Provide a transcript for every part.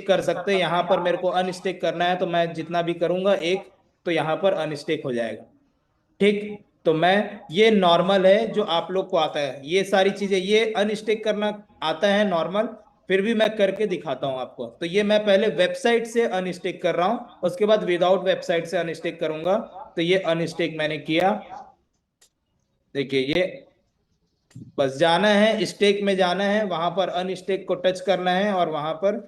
अनस्टिक कर सकते हैं। यहाँ पर मेरे को अनस्टिक करना है तो मैं जितना भी करूंगा एक, तो यहाँ पर अनस्टिक हो जाएगा। ठीक, तो मैं, ये नॉर्मल है जो आप लोग को आता है, ये सारी चीजें ये अनस्टिक करना आता है नॉर्मल। फिर भी मैं करके दिखाता हूं आपको। तो ये मैं पहले वेबसाइट से अनस्टिक कर रहा हूं, उसके बाद विदाउट वेबसाइट से अनस्टिक करूंगा। तो ये अनस्टिक मैंने किया। देखिए ये, बस जाना है स्टेक में, जाना है वहां पर अनस्टेक को टच करना है, और वहां पर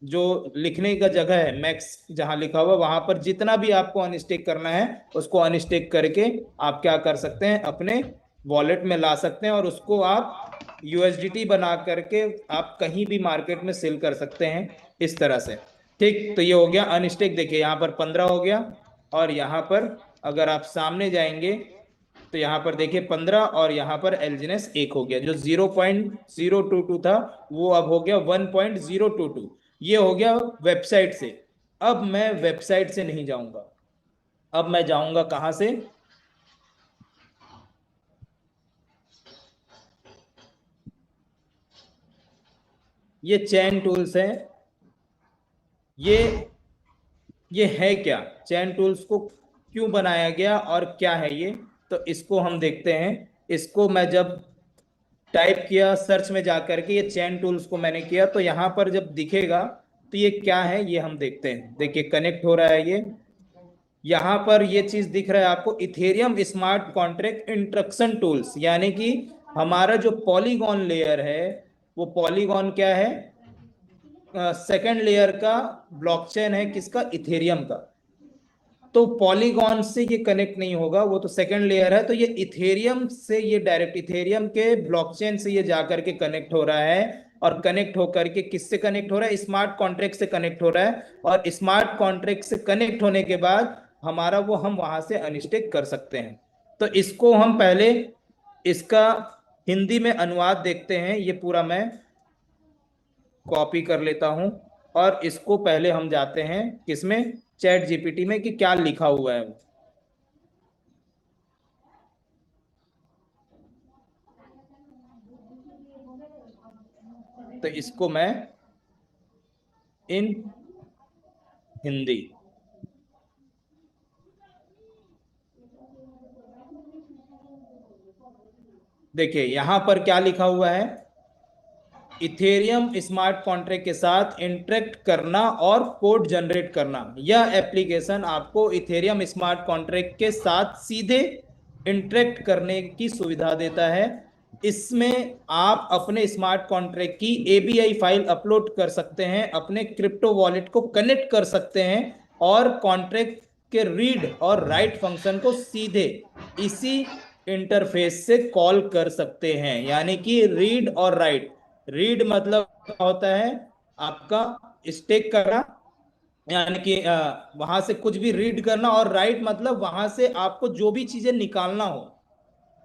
जो लिखने का जगह है मैक्स जहां लिखा हुआ, वहां पर जितना भी आपको अनस्टेक करना है उसको अनस्टेक करके आप क्या कर सकते हैं, अपने वॉलेट में ला सकते हैं, और उसको आप यूएसडीटी बना करके आप कहीं भी मार्केट में सेल कर सकते हैं इस तरह से। ठीक, तो ये हो गया अनस्टेक। देखिए यहाँ पर 15 हो गया, और यहाँ पर अगर आप सामने जाएंगे तो यहाँ पर देखिए 15, और यहाँ पर एलजीनेस 1 हो गया। जो 0.022 था वो अब हो गया 1.022। ये हो गया वेबसाइट से। अब मैं वेबसाइट से नहीं जाऊंगा, अब मैं जाऊंगा कहाँ से, ये चैन टूल्स है। ये ये है क्या, चैन टूल्स को क्यों बनाया गया और क्या है ये, तो इसको हम देखते हैं। इसको मैं जब टाइप किया सर्च में जा करके, ये चैन टूल्स को मैंने किया, तो यहाँ पर जब दिखेगा तो ये क्या है ये हम देखते हैं। देखिए कनेक्ट हो रहा है ये, यहाँ पर ये चीज दिख रहा है आपको, Ethereum smart contract instruction tools, यानी कि हमारा जो पॉलीगॉन लेयर है, वो पॉलीगॉन क्या है, सेकंड लेयर का ब्लॉकचेन है, किसका, इथेरियम का। तो पॉलीगॉन से ये कनेक्ट नहीं होगा, वो तो सेकंड लेयर है। तो ये इथेरियम से, ये डायरेक्ट इथेरियम के ब्लॉकचेन से ये जाकर के कनेक्ट हो रहा है। और कनेक्ट होकर के किससे कनेक्ट हो रहा है, स्मार्ट कॉन्ट्रैक्ट से कनेक्ट हो रहा है। और स्मार्ट कॉन्ट्रैक्ट से कनेक्ट होने के बाद हमारा वो, हम वहां से अनस्टेक कर सकते हैं। तो इसको हम पहले, इसका हिंदी में अनुवाद देखते हैं। ये पूरा मैं कॉपी कर लेता हूं, और इसको पहले हम जाते हैं किसमें, चैट जीपीटी में, कि क्या लिखा हुआ है। तो इसको मैं इन हिंदी, देखिए यहां पर क्या लिखा हुआ है, इथेरियम स्मार्ट कॉन्ट्रैक्ट के साथ इंटरेक्ट करना और कोड जनरेट करना। यह एप्लीकेशन आपको इथेरियम स्मार्ट कॉन्ट्रैक्ट के साथ सीधे इंटरेक्ट करने की सुविधा देता है। इसमें आप अपने स्मार्ट कॉन्ट्रैक्ट की एबीआई फाइल अपलोड कर सकते हैं, अपने क्रिप्टो वॉलेट को कनेक्ट कर सकते हैं, और कॉन्ट्रैक्ट के रीड और राइट फंक्शन को सीधे इसी इंटरफेस से कॉल कर सकते हैं। यानी कि रीड और राइट, रीड मतलब क्या होता है, आपका स्टेक करना, यानी कि वहां से कुछ भी रीड करना, और राइट मतलब वहां से आपको जो भी चीजें निकालना हो,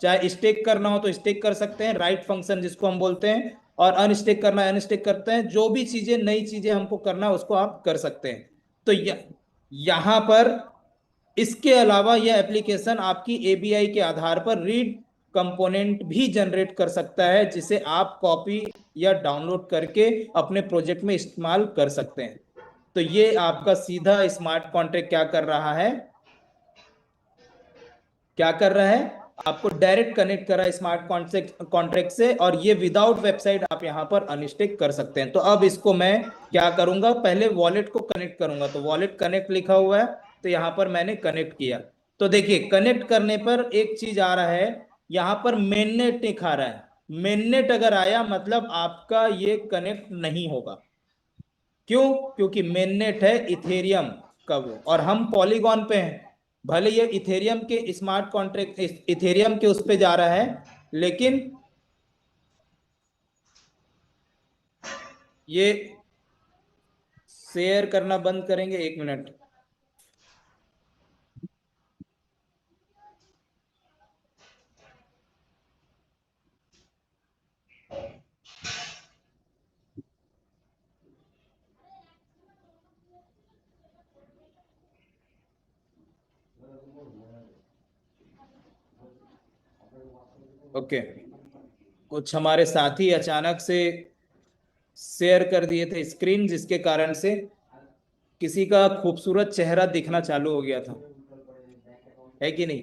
चाहे स्टेक करना हो तो स्टेक कर सकते हैं, राइट फंक्शन जिसको हम बोलते हैं, और अनस्टेक करना है अनस्टेक करते हैं। जो भी चीजें, नई चीजें हमको करना है उसको आप कर सकते हैं। तो यहाँ पर इसके अलावा यह एप्लीकेशन आपकी एबीआई के आधार पर रीड कंपोनेंट भी जनरेट कर सकता है, जिसे आप कॉपी या डाउनलोड करके अपने प्रोजेक्ट में इस्तेमाल कर सकते हैं। तो ये आपका सीधा स्मार्ट कॉन्ट्रैक्ट क्या कर रहा है, क्या कर रहा है, आपको डायरेक्ट कनेक्ट कर रहा है स्मार्ट कॉन्ट्रैक्ट कॉन्ट्रैक्ट से, और ये विदाउट वेबसाइट आप यहां पर अनस्टेक कर सकते हैं। तो अब इसको मैं क्या करूंगा, पहले वॉलेट को कनेक्ट करूंगा। तो वॉलेट कनेक्ट लिखा हुआ है, तो यहां पर मैंने कनेक्ट किया। तो देखिए कनेक्ट करने पर एक चीज आ रहा है, यहां पर मेननेट दिखा रहा है। मेननेट अगर आया मतलब आपका ये कनेक्ट नहीं होगा। क्यों, क्योंकि मेननेट है इथेरियम का वो, और हम पॉलीगॉन पे हैं। भले ये इथेरियम के स्मार्ट कॉन्ट्रैक्ट, इथेरियम के उस पे जा रहा है, लेकिन ये, शेयर करना बंद करेंगे, 1 मिनट। ओके, कुछ हमारे साथी अचानक से शेयर कर दिए थे स्क्रीन, जिसके कारण से किसी का खूबसूरत चेहरा दिखना चालू हो गया था, है कि नहीं?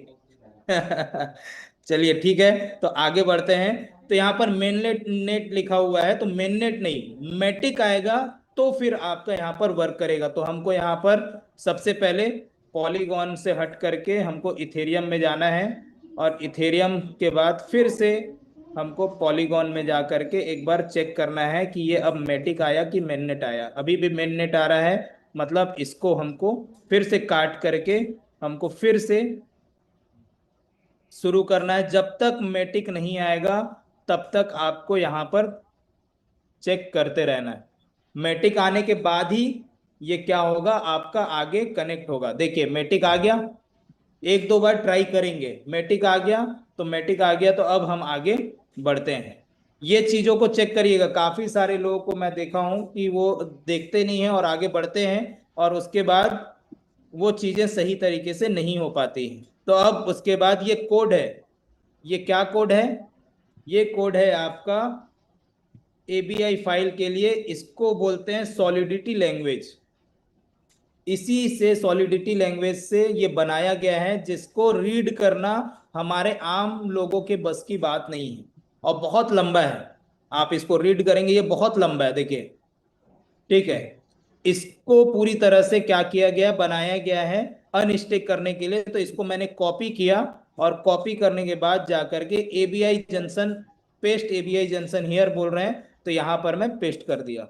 चलिए ठीक है, तो आगे बढ़ते हैं। तो यहाँ पर मेननेट नेट लिखा हुआ है, तो मेननेट नहीं मैटिक आएगा, तो फिर आपका यहाँ पर वर्क करेगा। तो हमको यहाँ पर सबसे पहले पॉलीगॉन से हट करके हमको इथेरियम में जाना है, और इथेरियम के बाद फिर से हमको पॉलीगॉन में जा करके एक बार चेक करना है कि ये अब मैटिक आया कि मेननेट आया। अभी भी मेननेट आ रहा है, मतलब इसको हमको फिर से काट करके हमको फिर से शुरू करना है। जब तक मैटिक नहीं आएगा तब तक आपको यहाँ पर चेक करते रहना है। मैटिक आने के बाद ही ये क्या होगा, आपका आगे कनेक्ट होगा। देखिए मैटिक आ गया, एक दो बार ट्राई करेंगे, मैटिक आ गया, तो मैटिक आ गया तो अब हम आगे बढ़ते हैं। ये चीजों को चेक करिएगा, काफी सारे लोगों को मैं देखा हूं कि वो देखते नहीं है और आगे बढ़ते हैं, और उसके बाद वो चीजें सही तरीके से नहीं हो पाती हैं। तो अब उसके बाद ये कोड है, ये क्या कोड है? ये कोड है आपका एबीआई फाइल के लिए, इसको बोलते हैं सॉलिडिटी लैंग्वेज। इसी से सॉलिडिटी लैंग्वेज से ये बनाया गया है, जिसको रीड करना हमारे आम लोगों के बस की बात नहीं है, और बहुत लंबा है। आप इसको रीड करेंगे, ये बहुत लंबा है, देखिए। ठीक है, इसको पूरी तरह से क्या किया गया, बनाया गया है अनस्टिक करने के लिए। तो इसको मैंने कॉपी किया, और कॉपी करने के बाद जाकर के ABI junction, paste ABI junction here बोल रहे हैं, तो यहां पर मैं पेस्ट कर दिया।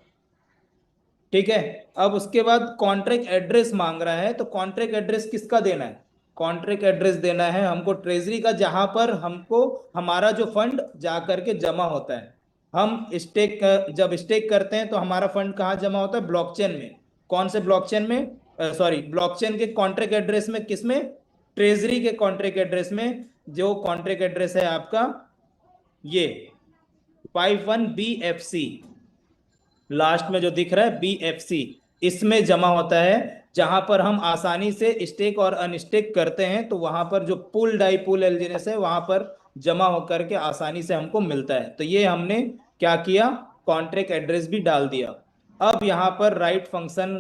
ठीक है, अब उसके बाद कॉन्ट्रैक्ट एड्रेस मांग रहा है, तो कॉन्ट्रैक्ट एड्रेस किसका देना है? कॉन्ट्रैक्ट एड्रेस देना है हमको ट्रेजरी का, जहां पर हमको हमारा जो फंड जा करके जमा होता है। हम स्टेक, जब स्टेक करते हैं तो हमारा फंड कहाँ जमा होता है? ब्लॉकचेन में। कौन से ब्लॉकचेन में? सॉरी, ब्लॉकचेन के कॉन्ट्रैक्ट एड्रेस में, किसमें? ट्रेजरी के कॉन्ट्रैक्ट एड्रेस में। जो कॉन्ट्रैक्ट एड्रेस है आपका ये 51BFC, लास्ट में जो दिख रहा है BFC, इसमें जमा होता है, जहां पर हम आसानी से स्टेक और अनस्टेक करते हैं। तो वहां पर जो पुल डाई पुल एलजीनेस है, वहां पर जमा होकर के आसानी से हमको मिलता है। तो ये हमने क्या किया, कॉन्ट्रैक्ट एड्रेस भी डाल दिया। अब यहाँ पर राइट फंक्शन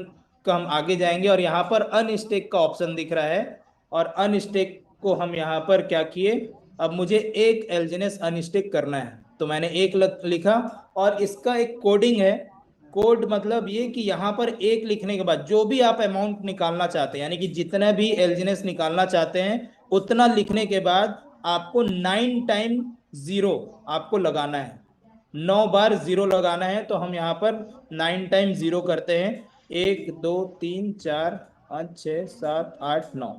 का हम आगे जाएंगे, और यहाँ पर अनस्टेक का ऑप्शन दिख रहा है, और अनस्टेक को हम यहाँ पर क्या किए, अब मुझे एक एलजीनेस अनस्टेक करना है, तो मैंने एक लिखा। और इसका एक कोडिंग है। कोड मतलब ये कि यहाँ पर एक लिखने के बाद जो भी आप अमाउंट निकालना चाहते हैं, यानी कि जितना भी एलजीनेस निकालना चाहते हैं, उतना लिखने के बाद आपको 9 टाइम जीरो आपको लगाना है। 9 बार जीरो लगाना है। तो हम यहाँ पर 9 टाइम जीरो करते हैं, 1 2 3 4 5 6 7 8 9,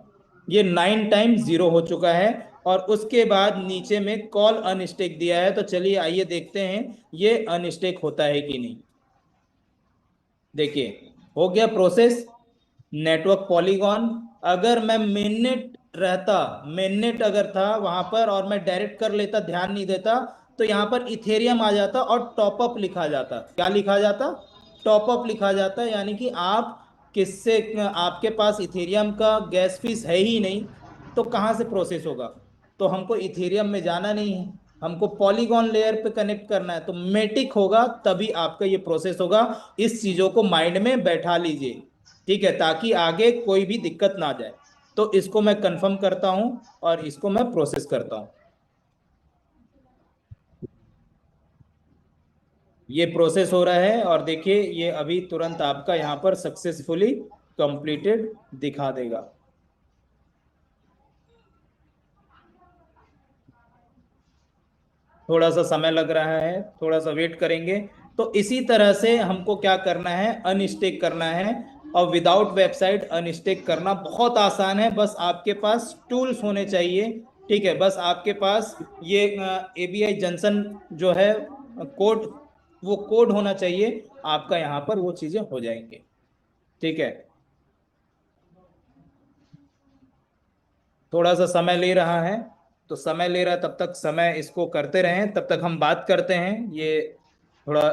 ये 9 टाइम जीरो हो चुका है। और उसके बाद नीचे में कॉल अनस्टेक दिया है, तो चलिए आइए देखते हैं ये अनस्टेक होता है कि नहीं। देखिए, हो गया प्रोसेस, नेटवर्क पॉलीगॉन। अगर मैं मेननेट रहता, मेननेट अगर था वहां पर, और मैं डायरेक्ट कर लेता, ध्यान नहीं देता, तो यहाँ पर इथेरियम आ जाता और टॉपअप लिखा जाता। क्या लिखा जाता? टॉपअप लिखा जाता, यानी कि आप किससे, आपके पास इथेरियम का गैस फीस है ही नहीं, तो कहाँ से प्रोसेस होगा? तो हमको इथेरियम में जाना नहीं है, हमको पॉलीगॉन लेयर पे कनेक्ट करना है, तो मेटिक होगा तभी आपका ये प्रोसेस होगा। इस चीजों को माइंड में बैठा लीजिए, ठीक है, ताकि आगे कोई भी दिक्कत ना जाए। तो इसको मैं कंफर्म करता हूं, और इसको मैं प्रोसेस करता हूं। ये प्रोसेस हो रहा है, और देखिए ये अभी तुरंत आपका यहाँ पर सक्सेसफुली कंप्लीटेड दिखा देगा। थोड़ा सा समय लग रहा है, थोड़ा सा वेट करेंगे। तो इसी तरह से हमको क्या करना है, अनस्टेक करना है। और विदाउट वेबसाइट अनस्टेक करना बहुत आसान है, बस आपके पास टूल्स होने चाहिए। ठीक है, बस आपके पास ये एबीआई जंक्शन जो है कोड, वो कोड होना चाहिए, आपका यहाँ पर वो चीजें हो जाएंगे। ठीक है, थोड़ा सा समय ले रहा है, तो समय ले रहा है, तब तक समय इसको करते रहें, तब तक हम बात करते हैं। ये थोड़ा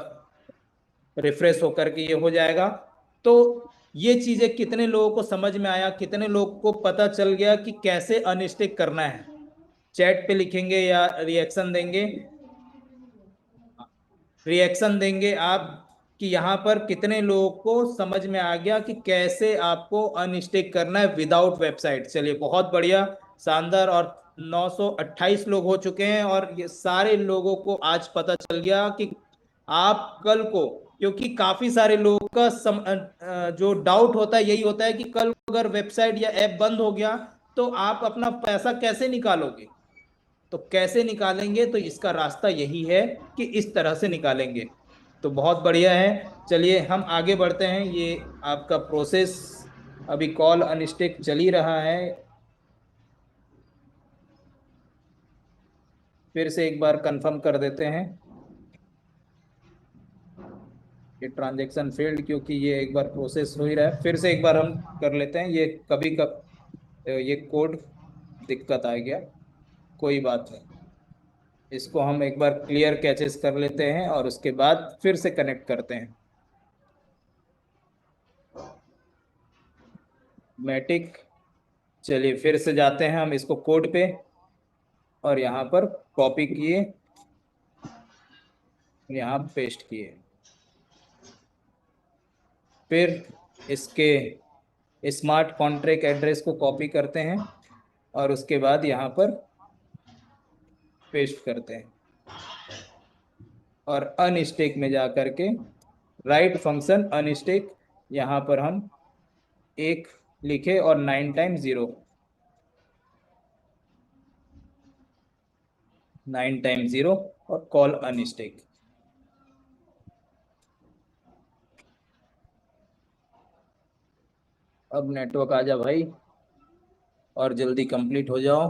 रिफ्रेश होकर के ये हो जाएगा। तो ये चीजें कितने लोगों को समझ में आया, कितने लोगों को पता चल गया कि कैसे अनस्टिक करना है? चैट पे लिखेंगे या रिएक्शन देंगे? रिएक्शन देंगे आप, कि यहाँ पर कितने लोगों को समझ में आ गया कि कैसे आपको अनस्टेक करना है विदाउट वेबसाइट। चलिए बहुत बढ़िया, शानदार। और 928 लोग हो चुके हैं और ये सारे लोगों को आज पता चल गया कि आप कल को, क्योंकि काफी सारे लोगों का जो डाउट होता है यही होता है कि कल अगर वेबसाइट या ऐप बंद हो गया तो आप अपना पैसा कैसे निकालोगे। तो कैसे निकालेंगे, तो इसका रास्ता यही है कि इस तरह से निकालेंगे। तो बहुत बढ़िया है। चलिए हम आगे बढ़ते हैं। ये आपका प्रोसेस, अभी कॉल अनस्टेक चल ही रहा है। फिर से एक बार कंफर्म कर देते हैं। ये ट्रांजैक्शन फेल्ड, क्योंकि ये एक बार प्रोसेस हो ही रहा है। फिर से एक बार हम कर लेते हैं। ये कभी कब ये कोड दिक्कत आ गया, कोई बात नहीं। इसको हम एक बार क्लियर कैचेस कर लेते हैं और उसके बाद फिर से कनेक्ट करते हैं। मैटिक, चलिए फिर से जाते हैं हम इसको कोड पे और यहाँ पर कॉपी किए, यहाँ पेस्ट किए। फिर इसके स्मार्ट कॉन्ट्रैक्ट एड्रेस को कॉपी करते हैं और उसके बाद यहाँ पर पेस्ट करते हैं और अनस्टेक में जा करके राइट फंक्शन अनस्टेक, यहाँ पर हम एक लिखे और 9 टाइम 0, 9 टाइम 0 और कॉल अनस्टेक। अब नेटवर्क आ जा भाई और जल्दी कंप्लीट हो जाओ।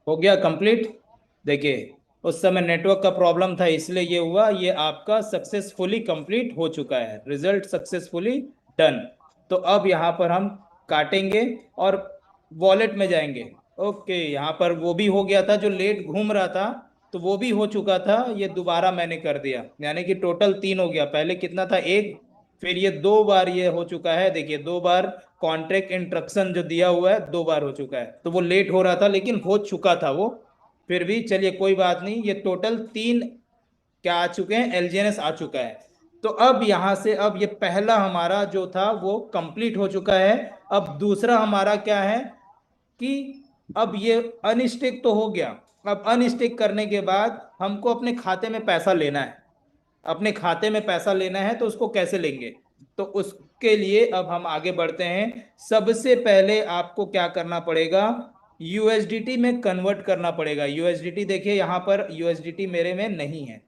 हो गया कंप्लीट। देखिए उस समय नेटवर्क का प्रॉब्लम था इसलिए ये हुआ। ये आपका सक्सेसफुली कंप्लीट हो चुका है, रिजल्ट सक्सेसफुली डन। तो अब यहाँ पर हम काटेंगे और वॉलेट में जाएंगे। ओके, यहाँ पर वो भी हो गया था जो लेट घूम रहा था, तो वो भी हो चुका था। ये दोबारा मैंने कर दिया, यानी कि टोटल 3 हो गया। पहले कितना था, एक, फिर ये 2 बार ये हो चुका है। देखिए 2 बार कॉन्ट्रैक्ट इंस्ट्रक्शन जो दिया हुआ है 2 बार हो चुका है। तो वो लेट हो रहा था लेकिन हो चुका था वो। फिर भी चलिए कोई बात नहीं, ये टोटल 3 क्या आ चुके हैं, एलजीएनएस आ चुका है। तो अब यहां से, अब ये पहला हमारा जो था वो कंप्लीट हो चुका है। अब दूसरा हमारा क्या है कि अब ये अनस्टिक तो हो गया। अब अनस्टिक करने के बाद हमको अपने खाते में पैसा लेना है। अपने खाते में पैसा लेना है तो उसको कैसे लेंगे, तो उसके लिए अब हम आगे बढ़ते हैं। सबसे पहले आपको क्या करना पड़ेगा, यूएसडीटी में कन्वर्ट करना पड़ेगा। यूएसडीटी देखिए यहाँ पर यूएसडीटी मेरे में नहीं है।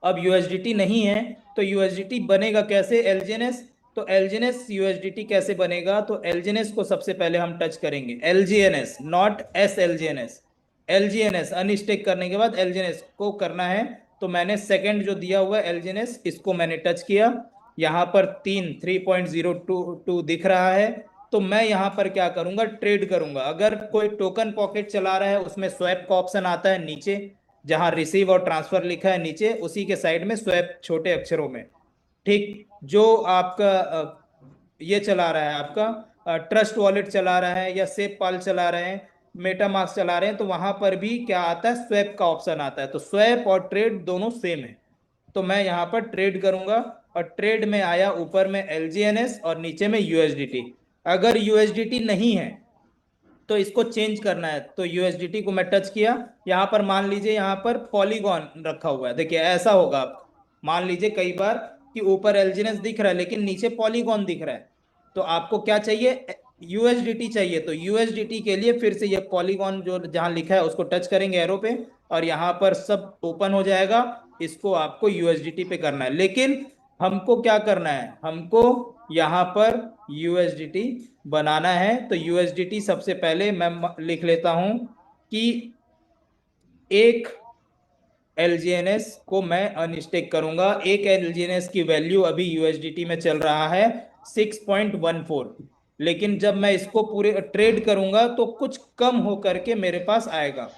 अब यूएसडीटी नहीं है तो यूएसडीटी बनेगा कैसे, एलजीएनएस। तो एलजीएनएस यूएसडीटी कैसे बनेगा, तो एलजीएनएस को सबसे पहले हम टच करेंगे। एलजीएनएस, नॉट एस एलजीएनएस, एलजीएनएस अनस्टेक करने के बाद एलजीएनएस को करना है। तो मैंने सेकंड जो दिया हुआ है एलजीएनएस, इसको मैंने टच किया। यहाँ पर 3.022 दिख रहा है। तो मैं यहाँ पर क्या करूंगा, ट्रेड करूंगा। अगर कोई टोकन पॉकेट चला रहा है उसमें स्वैप का ऑप्शन आता है नीचे, जहां रिसीव और ट्रांसफर लिखा है नीचे, उसी के साइड में स्वैप छोटे अक्षरों में। ठीक, जो आपका ये चला रहा है, आपका ट्रस्ट वॉलेट चला रहा है या सेफ पाल चला रहे हैं, मेटामास्क चला रहे हैं, तो वहां पर भी क्या आता है, स्वैप का ऑप्शन आता है। तो स्वैप और ट्रेड दोनों सेम है। तो मैं यहाँ पर ट्रेड करूंगा और ट्रेड में आया ऊपर में एलजीएनएस और नीचे में यूएसडीटी। अगर यूएसडीटी नहीं है तो इसको चेंज करना है। तो यूएसडीटी को मैं टच किया, यहाँ पर मान लीजिए यहाँ पर पॉलीगॉन रखा हुआ है। देखिए ऐसा होगा आपका, मान लीजिए कई बार कि ऊपर एलजीएनएस दिख रहा है लेकिन नीचे पॉलीगॉन दिख रहा है। तो आपको क्या चाहिए, यूएसडीटी चाहिए। तो यूएसडीटी के लिए फिर से ये पॉलीगॉन जो जहां लिखा है उसको टच करेंगे एरो पे और यहाँ पर सब ओपन हो जाएगा। इसको आपको यूएसडीटी पे करना है, लेकिन हमको क्या करना है, हमको यहाँ पर यूएसडीटी बनाना है। तो यूएसडीटी सबसे पहले मैं लिख लेता हूं कि एक एलजीएनएस को मैं अनस्टेक करूंगा। एक एलजीएनएस की वैल्यू अभी यूएसडीटी में चल रहा है 6.14, लेकिन जब मैं इसको पूरे ट्रेड करूंगा तो कुछ कम हो करके मेरे पास आएगा।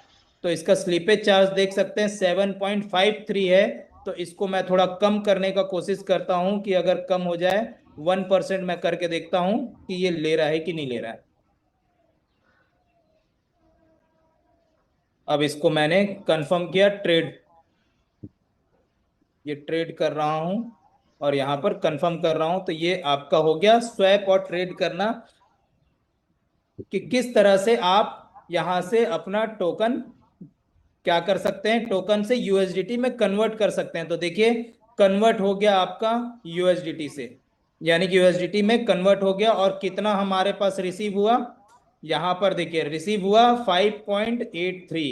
तो इसका स्लीपेज चार्ज देख सकते हैं 7.53 है। तो इसको मैं थोड़ा कम करने का कोशिश करता हूं कि अगर कम हो जाए 1% मैं करके देखता हूं कि ये ले रहा है कि नहीं ले रहा है। अब इसको मैंने कंफर्म किया ट्रेड, ये ट्रेड कर रहा हूं और यहां पर कंफर्म कर रहा हूं, तो ये आपका हो गया स्वैप और ट्रेड करना, कि किस तरह से आप यहां से अपना टोकन क्या कर सकते हैं, टोकन से यूएसडीटी में कन्वर्ट कर सकते हैं। तो देखिए कन्वर्ट हो गया आपका यूएसडीटी से, यानी कि यूएसडीटी में कन्वर्ट हो गया। और कितना हमारे पास रिसीव हुआ, यहां पर देखिए रिसीव हुआ 5.83,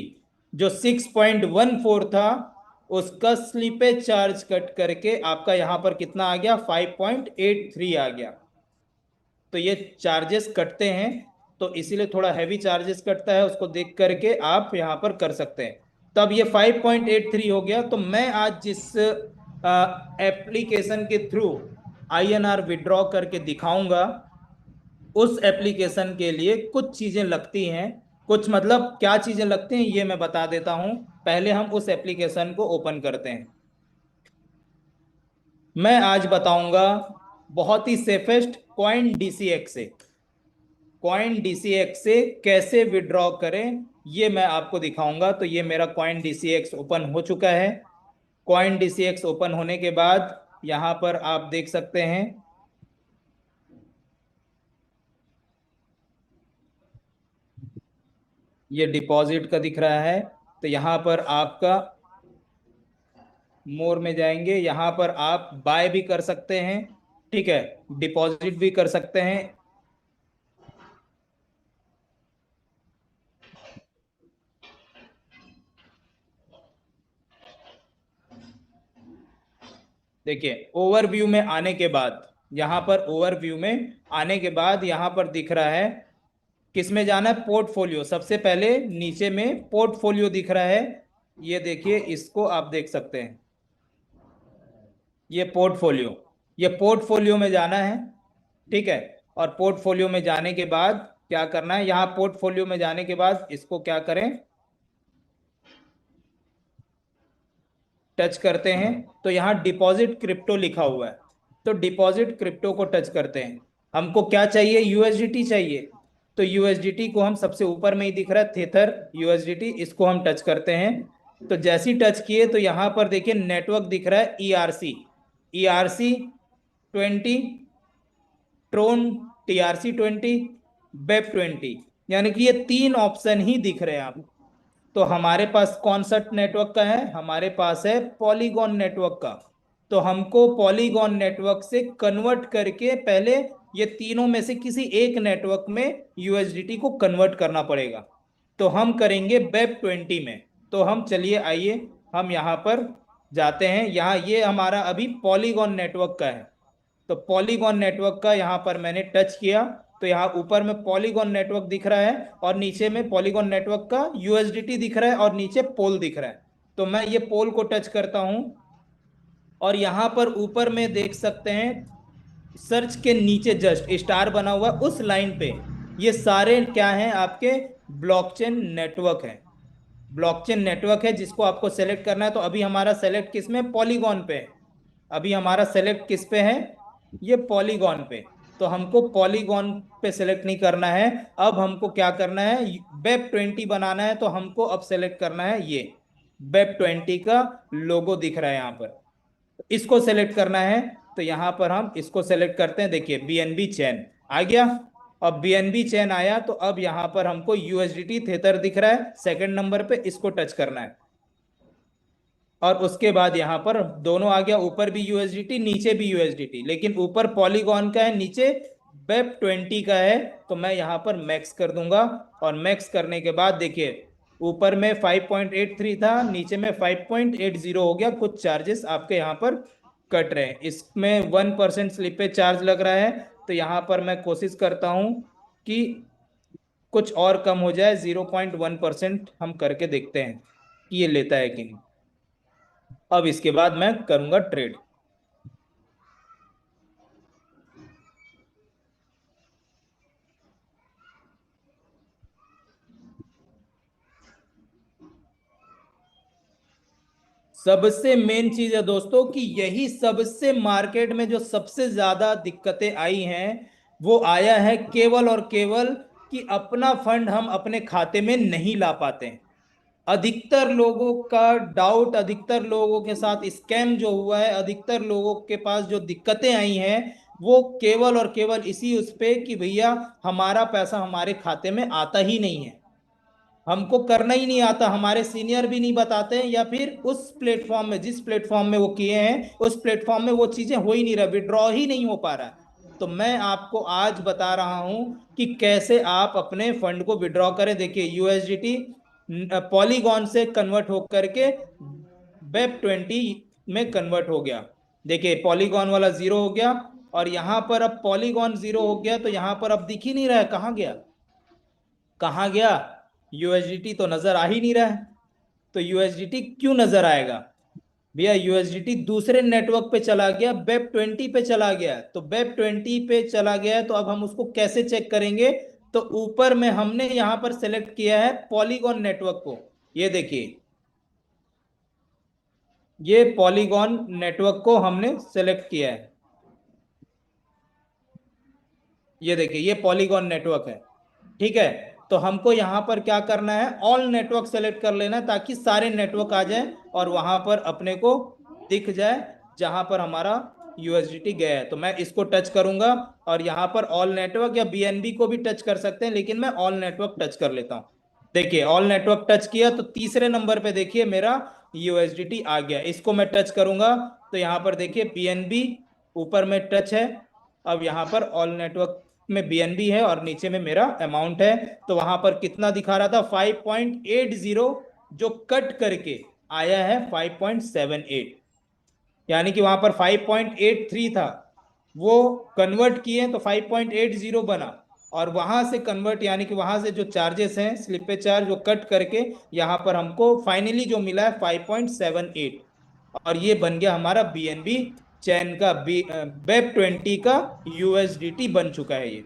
जो 6.14 था उसका स्लीपेज चार्ज कट करके आपका यहां पर कितना आ गया, 5.83 आ गया। तो ये चार्जेस कटते हैं, तो इसीलिए थोड़ा हैवी चार्जेस कटता है, उसको देख करके आप यहाँ पर कर सकते हैं। तब ये 5.83 हो गया। तो मैं आज जिस एप्लीकेशन के थ्रू आईएनआर विड्रॉ करके दिखाऊंगा, उस एप्लीकेशन के लिए कुछ चीजें लगती हैं, कुछ मतलब क्या चीजें लगती हैं ये मैं बता देता हूं। पहले हम उस एप्लीकेशन को ओपन करते हैं। मैं आज बताऊंगा बहुत ही सेफेस्ट कॉइन डीसीएक्स से, कॉइन डीसीएक्स से कैसे विड्रॉ करें ये मैं आपको दिखाऊंगा। तो ये मेरा कॉइन डीसीएक्स ओपन हो चुका है। कॉइन डीसीएक्स ओपन होने के बाद यहां पर आप देख सकते हैं, ये डिपॉजिट का दिख रहा है। तो यहां पर आपका मोर में जाएंगे, यहां पर आप बाय भी कर सकते हैं, ठीक है, डिपॉजिट भी कर सकते हैं। देखिए ओवरव्यू में आने के बाद, यहां पर ओवरव्यू में आने के बाद यहां पर दिख रहा है, किस में जाना है, पोर्टफोलियो। सबसे पहले नीचे में पोर्टफोलियो दिख रहा है, ये देखिए इसको आप देख सकते हैं, ये पोर्टफोलियो, ये पोर्टफोलियो में जाना है, ठीक है। और पोर्टफोलियो में जाने के बाद क्या करना है, यहाँ पोर्टफोलियो में जाने के बाद इसको क्या करें, टच करते हैं। तो यहाँ डिपॉजिट क्रिप्टो लिखा हुआ है, तो डिपॉजिट क्रिप्टो को टच करते हैं। हमको क्या चाहिए, यूएसडीटी चाहिए। तो यूएसडीटी को हम सबसे ऊपर में ही दिख रहा है थेथर यूएसडीटी, इसको हम टच करते हैं। तो जैसे ही टच किए तो यहाँ पर देखिए नेटवर्क दिख रहा है ERC, ERC 20, Tron TRC 20, web 20, यानी कि ये तीन ऑप्शन ही दिख रहे हैं आप। तो हमारे पास कौन सा नेटवर्क का है, हमारे पास है पॉलीगॉन नेटवर्क का। तो हमको पॉलीगॉन नेटवर्क से कन्वर्ट करके पहले ये तीनों में से किसी एक नेटवर्क में यूएसडीटी को कन्वर्ट करना पड़ेगा। तो हम करेंगे वेब 20 में। तो हम चलिए आइए हम यहाँ पर जाते हैं, यहाँ ये हमारा अभी पॉलीगॉन नेटवर्क का है। तो पॉलीगॉन नेटवर्क का यहाँ पर मैंने टच किया, तो यहाँ ऊपर में पॉलीगॉन नेटवर्क दिख रहा है और नीचे में पॉलीगॉन नेटवर्क का यूएसडीटी दिख रहा है और नीचे पोल दिख रहा है। तो मैं ये पोल को टच करता हूं और यहाँ पर ऊपर में देख सकते हैं सर्च के नीचे जस्ट स्टार बना हुआ उस लाइन पे, ये सारे क्या हैं आपके, ब्लॉकचेन नेटवर्क है। ब्लॉकचेन नेटवर्क है जिसको आपको सेलेक्ट करना है। तो अभी हमारा सेलेक्ट किस में, पॉलीगॉन पे है। अभी हमारा सेलेक्ट किस पे है, ये पॉलीगॉन पे। तो हमको पॉलीगॉन पे सेलेक्ट नहीं करना है, अब हमको क्या करना है, वेब 20 बनाना है। तो हमको अब सेलेक्ट करना है ये वेब 20 का लोगो दिख रहा है यहाँ पर, इसको सेलेक्ट करना है। तो यहाँ पर हम इसको सेलेक्ट करते हैं, देखिए बीएनबी चैन आ गया। अब बीएनबी चैन आया तो अब यहाँ पर हमको यूएसडीटी थेथर दिख रहा है सेकंड नंबर पे, इसको टच करना है। और उसके बाद यहाँ पर दोनों आ गया, ऊपर भी यूएसडीटी नीचे भी यूएसडीटी, लेकिन ऊपर पॉलीगॉन का है नीचे वेब 20 का है। तो मैं यहाँ पर मैक्स कर दूंगा और मैक्स करने के बाद देखिए ऊपर में 5.83 था, नीचे में 5.80 हो गया। कुछ चार्जेस आपके यहाँ पर कट रहे हैं, इसमें 1% स्लिपेज चार्ज लग रहा है। तो यहाँ पर मैं कोशिश करता हूँ कि कुछ और कम हो जाए, 0.1% हम करके देखते हैं कि ये लेता है कि नहीं। अब इसके बाद मैं करूंगा ट्रेड। सबसे मेन चीज है दोस्तों कि यही सबसे मार्केट में जो सबसे ज्यादा दिक्कतें आई हैं, वो आया है केवल और केवल कि अपना फंड हम अपने खाते में नहीं ला पाते हैं। अधिकतर लोगों का डाउट, अधिकतर लोगों के साथ स्कैम जो हुआ है, अधिकतर लोगों के पास जो दिक्कतें आई हैं, वो केवल और केवल इसी उस पे कि भैया हमारा पैसा हमारे खाते में आता ही नहीं है, हमको करना ही नहीं आता, हमारे सीनियर भी नहीं बताते हैं, या फिर उस प्लेटफॉर्म में, जिस प्लेटफॉर्म में वो किए हैं उस प्लेटफॉर्म में वो चीजें हो ही नहीं रहा, विड्रॉ ही नहीं हो पा रहा है। तो मैं आपको आज बता रहा हूं कि कैसे आप अपने फंड को विड्रॉ करें। देखिए यूएसडीटी पॉलीगॉन से कन्वर्ट होकर के वेब 20 में कन्वर्ट हो गया। देखिए पॉलीगॉन वाला जीरो हो गया, और यहां पर अब पॉलीगॉन जीरो हो गया, तो यहां पर अब दिख ही नहीं रहा है, कहाँ गया, कहाँ गया, यूएसडीटी तो नजर आ ही नहीं रहा है। तो यूएसडीटी क्यों नजर आएगा भैया, यूएसडीटी दूसरे नेटवर्क पे चला गया, वेब 20 पे चला गया। तो वेब 20 पे चला गया है, तो अब हम उसको कैसे चेक करेंगे। तो ऊपर में हमने यहां पर सेलेक्ट किया है पॉलीगॉन नेटवर्क को, ये देखिए, ये पॉलीगॉन नेटवर्क को हमने सेलेक्ट किया है, ये देखिए ये पॉलीगॉन नेटवर्क है, ठीक है। तो हमको यहाँ पर क्या करना है, ऑल नेटवर्क सेलेक्ट कर लेना है, ताकि सारे नेटवर्क आ जाए और वहां पर अपने को दिख जाए जहां पर हमारा यूएसडीटी गया है। तो मैं इसको टच करूंगा, और यहाँ पर ऑल नेटवर्क या बीएनबी को भी टच कर सकते हैं, लेकिन मैं ऑल नेटवर्क टच कर लेता हूँ। देखिए ऑल नेटवर्क टच किया, तो तीसरे नंबर पे देखिए मेरा यूएसडीटी आ गया, इसको मैं टच करूंगा, तो यहाँ पर देखिए बीएनबी ऊपर में टच है। अब यहाँ पर ऑल नेटवर्क में बीएनबी है और नीचे में मेरा अमाउंट है। तो वहां पर कितना दिखा रहा था, 5.80, जो कट करके आया है 5.78, यानी कि वहां पर 5.83 था, वो कन्वर्ट किए तो 5.80 बना, और वहां से कन्वर्ट यानी कि वहां से जो चार्जेस हैं, स्लिपेज चार्ज, वो कट करके यहाँ पर हमको फाइनली जो मिला है 5.78, और ये बन गया हमारा बीएनबी चैन का वेब 20 का यूएसडीटी बन चुका है। ये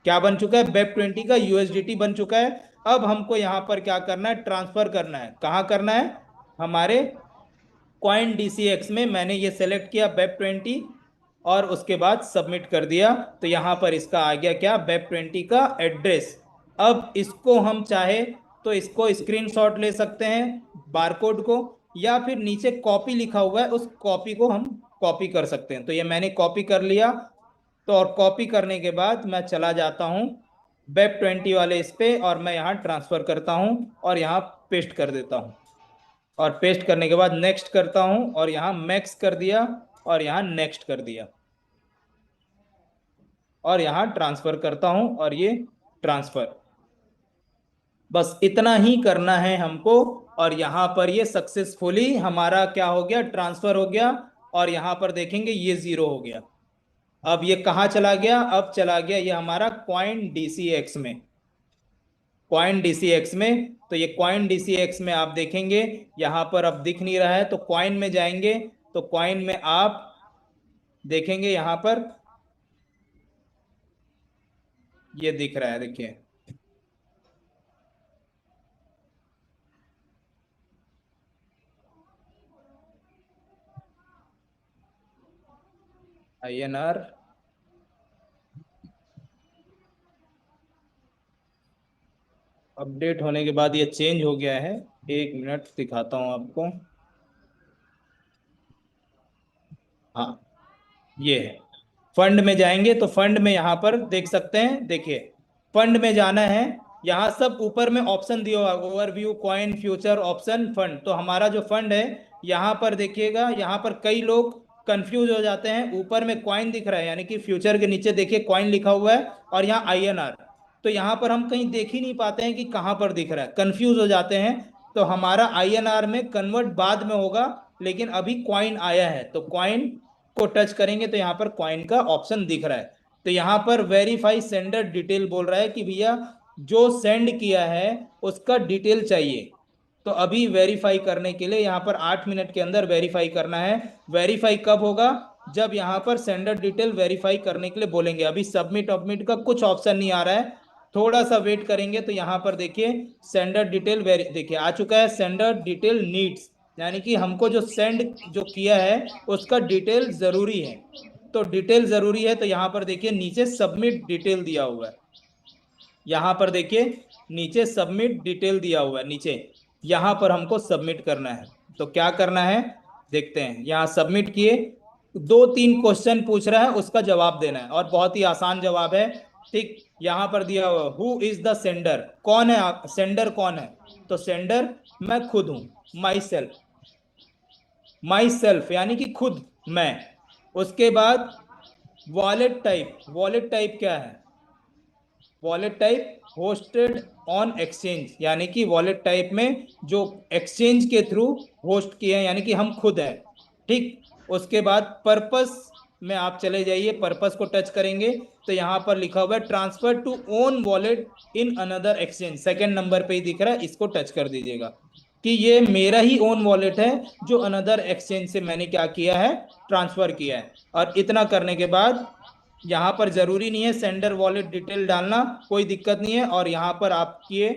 क्या बन चुका है, वेब 20 का यूएसडीटी बन चुका है। अब हमको यहाँ पर क्या करना है, ट्रांसफर करना है, कहाँ करना है, हमारे कॉइन डीसीएक्स में। मैंने ये सेलेक्ट किया वेब 20, और उसके बाद सबमिट कर दिया, तो यहाँ पर इसका आ गया क्या, वेब 20 का एड्रेस। अब इसको हम चाहे तो इसको स्क्रीनशॉट ले सकते हैं, बारकोड को, या फिर नीचे कॉपी लिखा हुआ है, उस कॉपी को हम कॉपी कर सकते हैं। तो ये मैंने कॉपी कर लिया, तो और कॉपी करने के बाद मैं चला जाता हूँ वेब 20 वाले इस पे, और मैं यहाँ ट्रांसफर करता हूँ और यहाँ पेस्ट कर देता हूँ, और पेस्ट करने के बाद नेक्स्ट करता हूं, और यहां मैक्स कर दिया, और यहां नेक्स्ट कर दिया, और यहां ट्रांसफर करता हूं, और ये ट्रांसफर, बस इतना ही करना है हमको। और यहां पर ये सक्सेसफुली हमारा क्या हो गया, ट्रांसफर हो गया, और यहां पर देखेंगे ये जीरो हो गया। अब ये कहाँ चला गया, अब चला गया ये हमारा कॉइन डीसीएक्स में, कॉइन डीसीएक्स में। तो ये कॉइन डीसीएक्स में आप देखेंगे यहां पर अब दिख नहीं रहा है, तो कॉइन में जाएंगे, तो कॉइन में आप देखेंगे यहां पर ये दिख रहा है, देखिए INR। अपडेट होने के बाद ये चेंज हो गया है, 1 मिनट दिखाता हूं आपको। हाँ ये है, फंड में जाएंगे तो फंड में यहाँ पर देख सकते हैं, देखिए फंड में जाना है, यहाँ सब ऊपर में ऑप्शन दिया हुआ, overview, coin, future, option, fund. तो हमारा जो फंड है, यहाँ पर देखिएगा, यहाँ पर कई लोग कंफ्यूज हो जाते हैं, ऊपर में कॉइन दिख रहा है, यानी कि फ्यूचर के नीचे देखिए कॉइन लिखा हुआ है, और यहाँ INR। तो यहाँ पर हम कहीं देख ही नहीं पाते हैं कि कहाँ पर दिख रहा है, कंफ्यूज हो जाते हैं। तो हमारा INR में कन्वर्ट बाद में होगा, लेकिन अभी कॉइन आया है, तो कॉइन को टच करेंगे तो यहाँ पर कॉइन का ऑप्शन दिख रहा है। तो यहाँ पर वेरीफाई सेंडर डिटेल बोल रहा है कि भैया जो सेंड किया है उसका डिटेल चाहिए। तो अभी वेरीफाई करने के लिए यहाँ पर 8 मिनट के अंदर वेरीफाई करना है। वेरीफाई कब होगा, जब यहाँ पर सेंडर डिटेल वेरीफाई करने के लिए बोलेंगे। अभी सबमिट सबमिट का कुछ ऑप्शन नहीं आ रहा है, थोड़ा सा वेट करेंगे। तो यहाँ पर देखिए सेंडर डिटेल देखिए आ चुका है, सेंडर डिटेल नीड्स, यानी कि हमको जो सेंड जो किया है उसका डिटेल जरूरी है। तो डिटेल जरूरी है, तो यहाँ पर देखिए नीचे सबमिट डिटेल दिया हुआ है, यहाँ पर देखिए नीचे सबमिट डिटेल दिया हुआ है नीचे। यहाँ पर हमको सबमिट करना है। तो क्या करना है देखते हैं। यहाँ सबमिट किए, 2-3 क्वेश्चन पूछ रहा है, उसका जवाब देना है और बहुत ही आसान जवाब है। ठीक, यहाँ पर दिया हुआ हु इज द सेंडर, कौन है सेंडर कौन है? तो सेंडर मैं खुद हूं, माई सेल्फ, माई सेल्फ यानी कि खुद मैं। उसके बाद वॉलेट टाइप, वॉलेट टाइप क्या है? Wallet type hosted on exchange, यानी कि वॉलेट टाइप में जो एक्सचेंज के थ्रू होस्ट किए हैं, यानी कि हम खुद हैं। ठीक, उसके बाद पर्पस में आप चले जाइए, पर्पस को टच करेंगे तो यहां पर लिखा हुआ है transfer to own wallet in another exchange, second number पे ही दिख रहा है, इसको टच कर दीजिएगा कि ये मेरा ही ओन वॉलेट है जो अनदर एक्सचेंज से मैंने क्या किया है, ट्रांसफर किया है। और इतना करने के बाद यहाँ पर जरूरी नहीं है सेंडर वॉलेट डिटेल डालना, कोई दिक्कत नहीं है। और यहाँ पर आप किए,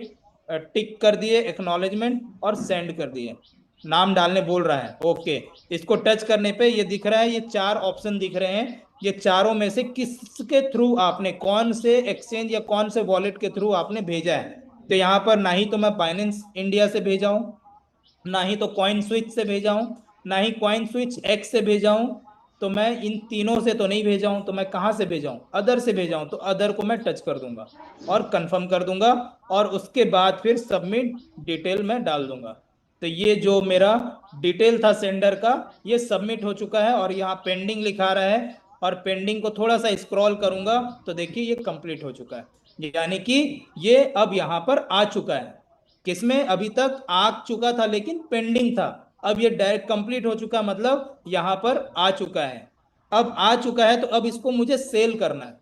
टिक कर दिए एक्नॉलेजमेंट और सेंड कर दिए, नाम डालने बोल रहा है, ओके। इसको टच करने पे ये दिख रहा है, ये 4 ऑप्शन दिख रहे हैं, ये चारों में से किसके थ्रू आपने, कौन से एक्सचेंज या कौन से वॉलेट के थ्रू आपने भेजा है। तो यहाँ पर ना ही तो मैं बाइनेंस इंडिया से भेजा हूँ, ना ही तो कॉइन स्विच से भेजा हूं, ना ही कॉइन स्विच एक्स से भेजा हूं। तो मैं इन तीनों से तो नहीं भेजा हूं, तो मैं कहां से भेजा हूं? अदर से भेजा हूं। तो अदर को मैं टच कर दूंगा और कंफर्म कर दूंगा और उसके बाद फिर सबमिट डिटेल में डाल दूंगा। तो ये जो मेरा डिटेल था सेंडर का, ये सबमिट हो चुका है और यहाँ पेंडिंग लिखा रहा है। और पेंडिंग को थोड़ा सा स्क्रॉल करूंगा तो देखिए ये कंप्लीट हो चुका है, यानी कि ये अब यहाँ पर आ चुका है। किसमें? अभी तक आ चुका था लेकिन पेंडिंग था, अब ये डायरेक्ट कंप्लीट हो चुका, मतलब यहां पर आ चुका है। अब आ चुका है तो अब इसको मुझे सेल करना है,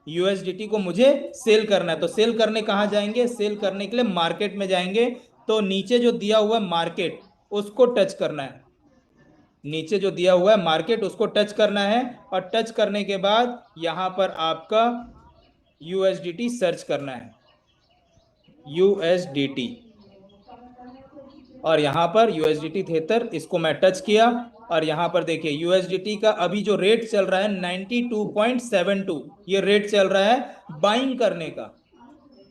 यूएसडीटी को मुझे सेल करना है। तो सेल करने कहाँ जाएंगे? सेल करने के लिए मार्केट में जाएंगे। तो नीचे जो दिया हुआ है मार्केट, उसको टच करना है। नीचे जो दिया हुआ है मार्केट, उसको टच करना है। और टच करने के बाद यहां पर आपका यूएसडीटी सर्च करना है, यूएसडीटी। और यहाँ पर यूएसडीटी 73, इसको मैं टच किया और यहाँ पर देखिए यूएसडीटी का अभी जो रेट चल रहा है 92.72, ये रेट चल रहा है बाइंग करने का।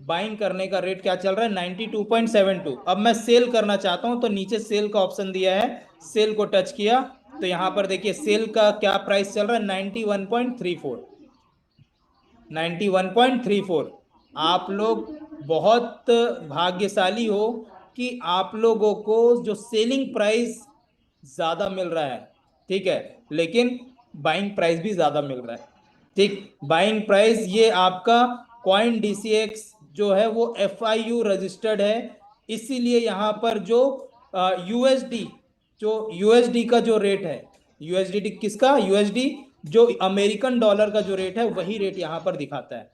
बाइंग करने का रेट क्या चल रहा है? 92.72। अब मैं सेल करना चाहता हूं तो नीचे सेल का ऑप्शन दिया है, सेल को टच किया तो यहाँ पर देखिए सेल का क्या प्राइस चल रहा है, 91.34, 91.34। आप लोग बहुत भाग्यशाली हो कि आप लोगों को जो सेलिंग प्राइस ज्यादा मिल रहा है, ठीक है, लेकिन बाइंग प्राइस भी ज्यादा मिल रहा है। ठीक, बाइंग प्राइस ये आपका कॉइन डीसीएक्स जो है वो एफआईयू रजिस्टर्ड है, इसीलिए यहाँ पर जो यूएसडी, जो यूएसडी का जो रेट है, यूएसडी किसका? यूएसडी जो अमेरिकन डॉलर का जो रेट है वही रेट यहाँ पर दिखाता है।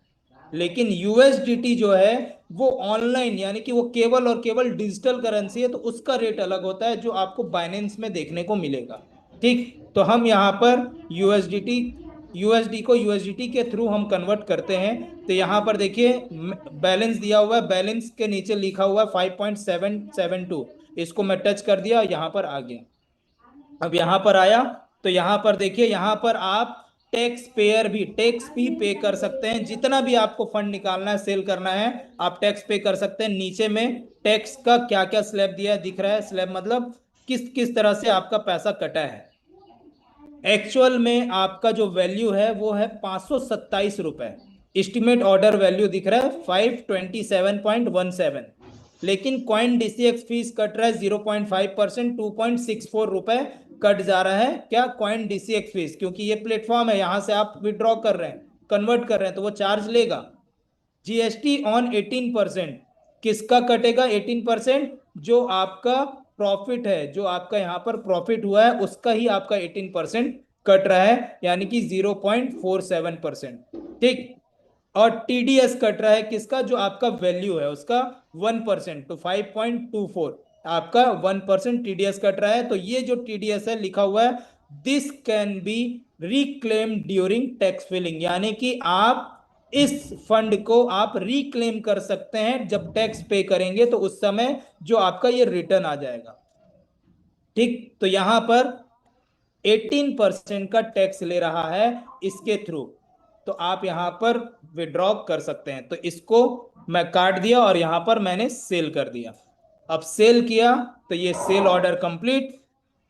लेकिन यूएसडीटी जो है वो ऑनलाइन, यानी कि वो केवल और केवल डिजिटल करेंसी है, तो उसका रेट अलग होता है जो आपको बाइनेंस में देखने को मिलेगा। ठीक, तो हम यहाँ पर यूएसडीटी, यूएसडी को यूएसडीटी के थ्रू हम कन्वर्ट करते हैं। तो यहाँ पर देखिए बैलेंस दिया हुआ है, बैलेंस के नीचे लिखा हुआ है 5.772, इसको मैं टच कर दिया, यहाँ पर आ गया। अब यहाँ पर आया तो यहाँ पर देखिए, यहाँ पर आप टैक्स पेयर भी, टैक्स भी पे कर सकते हैं, जितना भी आपको फंड निकालना है, सेल करना है, आप टैक्स पे कर सकते हैं। नीचे में टैक्स का क्या क्या स्लैब दिया है दिख रहा है, स्लैब मतलब किस किस तरह से आपका पैसा कटा है। एक्चुअल में आपका जो वैल्यू है वो है 527 रुपए, एस्टिमेट ऑर्डर वैल्यू दिख रहा है 527.17, लेकिन कॉइन डीसीएक्स फीस कट रहा है 0.5%, 2.64 रुपए कट जा रहा है। क्या? कॉइन डीसीएक्स फीस, क्योंकि ये प्लेटफॉर्म है, यहां से आप विड्रॉ कर रहे हैं, कन्वर्ट कर रहे हैं, तो वो चार्ज लेगा। जीएसटी ऑन 18%, किसका कटेगा 18%? जो आपका प्रॉफिट है, जो आपका यहाँ पर प्रॉफिट हुआ है उसका ही आपका 18% कट रहा है, यानी कि 0.47%। ठीक, और टीडीएस कट रहा है किसका? जो आपका वैल्यू है उसका 1%, तो 5.24, आपका 1% टीडीएस कट रहा है। तो ये जो टीडीएस है लिखा हुआ है this can be reclaim during tax filing, यानी कि आप इस फंड को आप रिक्लेम कर सकते हैं जब टैक्स पे करेंगे, तो उस समय जो आपका ये रिटर्न आ जाएगा। ठीक, तो यहां पर 18% का टैक्स ले रहा है इसके थ्रू, तो आप यहां पर विड्रॉ कर सकते हैं। तो इसको मैं काट दिया और यहां पर मैंने सेल कर दिया। अब सेल किया तो ये सेल ऑर्डर कंप्लीट,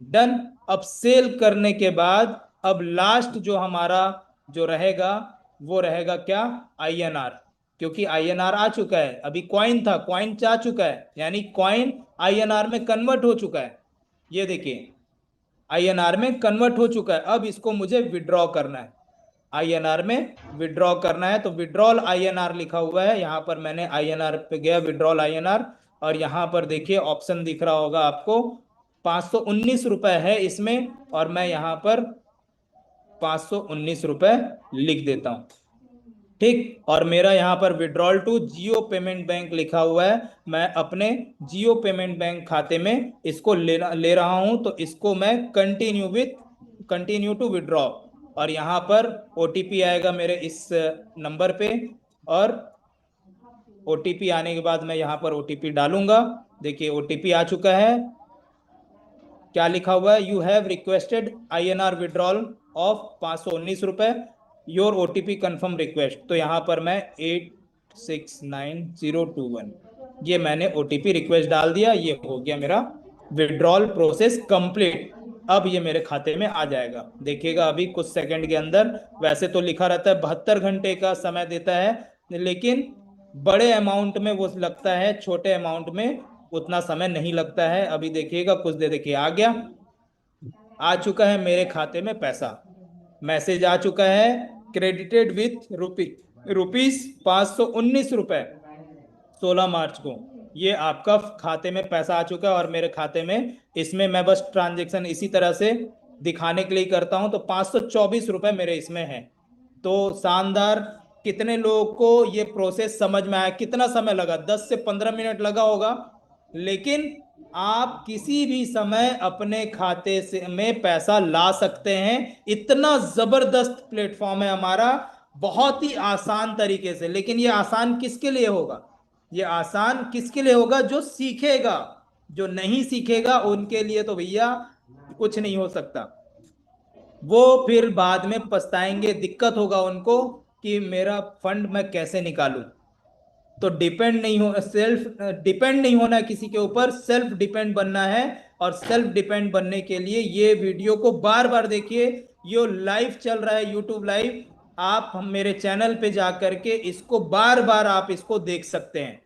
डन। अब सेल करने के बाद अब लास्ट जो हमारा जो रहेगा वो रहेगा क्या, आईएनआर। क्योंकि आईएनआर आ चुका है, अभी कॉइन था, कॉइन जा चुका है, यानी कॉइन आईएनआर में कन्वर्ट हो चुका है। ये देखिए आईएनआर में कन्वर्ट हो चुका है। अब इसको मुझे विड्रॉ करना है, आईएनआर में विड्रॉ करना है। तो विड्रॉल आईएनआर लिखा हुआ है, यहाँ पर मैंने आईएनआर पे गया, विड्रॉल आईएनआर, और यहाँ पर देखिए ऑप्शन दिख रहा होगा आपको, 519 रुपए है इसमें, और मैं यहाँ पर 519 रुपए लिख देता हूँ। ठीक, और मेरा यहाँ पर withdrawal to Jio payment bank लिखा हुआ है, मैं अपने जियो पेमेंट बैंक खाते में इसको ले रहा हूं। तो इसको मैं कंटिन्यू टू विड्रॉ, और यहाँ पर ओटीपी आएगा मेरे इस नंबर पे, और ओटीपी आने के बाद मैं यहाँ पर ओटीपी डालूंगा। देखिए ओटीपी आ चुका है, क्या लिखा हुआ है, you have requested INR withdrawal of 519 रुपए, योर ओटीपी कंफर्म रिक्वेस्ट। तो यहाँ पर मैं 869021, ये मैंने ओटीपी रिक्वेस्ट डाल दिया, ये हो गया मेरा विड्रॉल प्रोसेस कंप्लीट। अब ये मेरे खाते में आ जाएगा, देखिएगा अभी कुछ सेकंड के अंदर। वैसे तो लिखा रहता है 72 घंटे का समय देता है, लेकिन बड़े अमाउंट में वो लगता है, छोटे अमाउंट में उतना समय नहीं लगता है। अभी देखिएगा कुछ देर, देखिए आ गया, आ चुका है मेरे खाते में पैसा, मैसेज आ चुका है, क्रेडिटेड विथ रुपीज 519 रुपए 16 मार्च को, ये आपका खाते में पैसा आ चुका है। और मेरे खाते में इसमें मैं बस ट्रांजेक्शन इसी तरह से दिखाने के लिए करता हूं, तो 524 रुपए मेरे इसमें है। तो शानदार। कितने लोगों को ये प्रोसेस समझ में आया, कितना समय लगा, 10 से 15 मिनट लगा होगा, लेकिन आप किसी भी समय अपने खाते से में पैसा ला सकते हैं। इतना जबरदस्त प्लेटफॉर्म है हमारा, बहुत ही आसान तरीके से। लेकिन ये आसान किसके लिए होगा, ये आसान किसके लिए होगा, जो सीखेगा। जो नहीं सीखेगा उनके लिए तो भैया कुछ नहीं हो सकता, वो फिर बाद में पछताएंगे, दिक्कत होगा उनको कि मेरा फंड मैं कैसे निकालूं। तो डिपेंड नहीं हो, सेल्फ डिपेंड नहीं होना किसी के ऊपर, सेल्फ डिपेंड बनना है। और सेल्फ डिपेंड बनने के लिए ये वीडियो को बार बार देखिए, ये लाइव चल रहा है यूट्यूब लाइव, आप हम मेरे चैनल पे जा करके इसको बार बार आप इसको देख सकते हैं।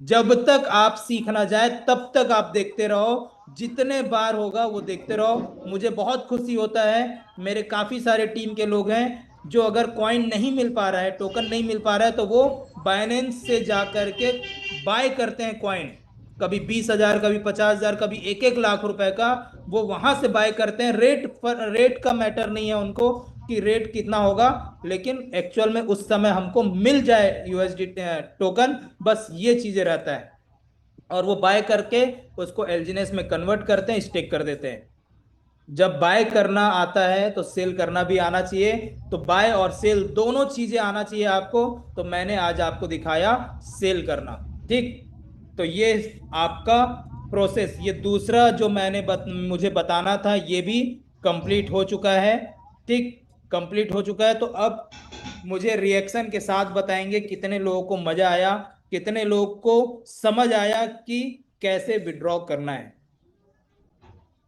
जब तक आप सीख ना जाए तब तक आप देखते रहो, जितने बार होगा वो देखते रहो। मुझे बहुत खुशी होता है, मेरे काफी सारे टीम के लोग हैं जो अगर कॉइन नहीं मिल पा रहा है, टोकन नहीं मिल पा रहा है, तो वो बाइनेंस से जा करके बाय करते हैं कॉइन। कभी 20,000, कभी 50,000, कभी 1-1 लाख रुपए का वो वहां से बाय करते हैं। रेट का मैटर नहीं है उनको कि रेट कितना होगा, लेकिन एक्चुअल में उस समय हमको मिल जाए यूएसडी टोकन, बस ये चीजें रहता है। और वो बाय करके उसको एलजीनेस में कन्वर्ट करते हैं, स्टेक कर देते हैं। जब बाय करना आता है तो सेल करना भी आना चाहिए, तो बाय और सेल दोनों चीजें आना चाहिए आपको। तो मैंने आज आपको दिखाया सेल करना। ठीक, तो ये आपका प्रोसेस, ये दूसरा जो मुझे बताना था ये भी कंप्लीट हो चुका है। ठीक, कंप्लीट हो चुका है। तो अब मुझे रिएक्शन के साथ बताएंगे कितने लोगों को मजा आया, कितने लोगों को समझ आया कि कैसे विड्रॉ करना है।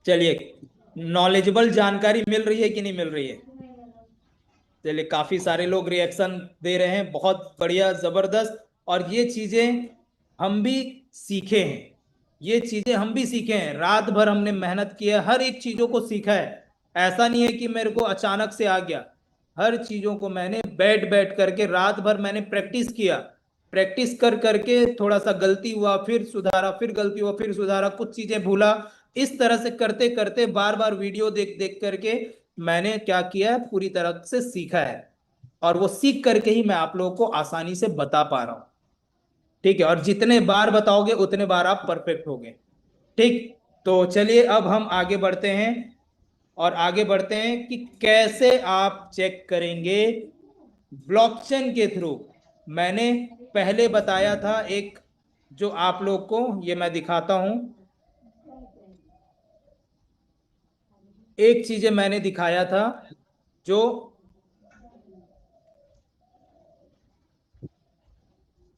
चलिए, नॉलेजेबल जानकारी मिल रही है कि नहीं मिल रही है। चलिए, काफी सारे लोग रिएक्शन दे रहे हैं, बहुत बढ़िया, जबरदस्त। और ये चीजें हम भी सीखे हैं, ये चीजें हम भी सीखे हैं, रात भर हमने मेहनत की है, हर एक चीजों को सीखा है। ऐसा नहीं है कि मेरे को अचानक से आ गया, हर चीजों को मैंने बैठ बैठ करके रात भर मैंने प्रैक्टिस किया। प्रैक्टिस कर करके थोड़ा सा गलती हुआ, फिर सुधारा, फिर गलती हुआ, फिर सुधारा, कुछ चीजें भूला। इस तरह से करते करते बार बार वीडियो देख देख करके मैंने क्या किया है, पूरी तरह से सीखा है। और वो सीख करके ही मैं आप लोगों को आसानी से बता पा रहा हूं। ठीक है, और जितने बार बताओगे उतने बार आप परफेक्ट होगे। ठीक, तो चलिए अब हम आगे बढ़ते हैं, और आगे बढ़ते हैं कि कैसे आप चेक करेंगे ब्लॉकचेन के थ्रू। मैंने पहले बताया था एक, जो आप लोग को ये मैं दिखाता हूं, एक चीजें मैंने दिखाया था जो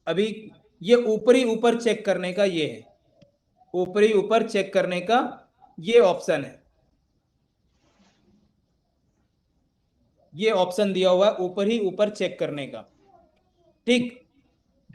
अभी, ये ऊपरी ऊपर चेक करने का ये है। ऊपरी ऊपर चेक करने का ये ऑप्शन है, ये ऑप्शन दिया हुआ है ऊपर ही ऊपर चेक करने का। ठीक,